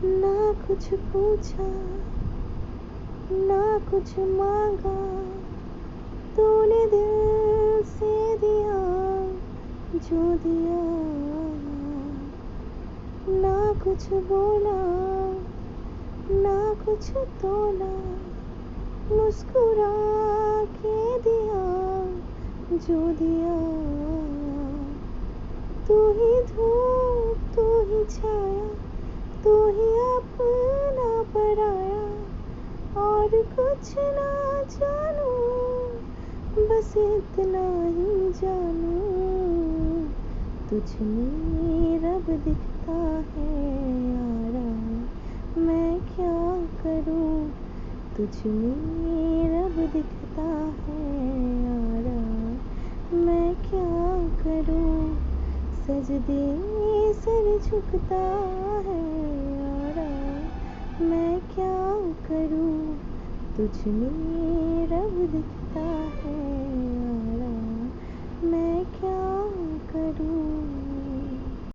ना कुछ पूछा ना कुछ मांगा, तूने दिल से दिया जो दिया। ना कुछ बोला ना कुछ तोला, मुस्कुरा के दिया जो दिया। तू ही धूप तू ही छाया, तू ही अपना पराया, और कुछ ना जानू, बस इतना ही जानू। तुझ में रब दिखता है यारा, मैं क्या करूं। तुझ में रब दिखता है यारा, मैं क्या करूं। सजदे सर झुकता है यारा, मैं क्या करूं। तुझ में रब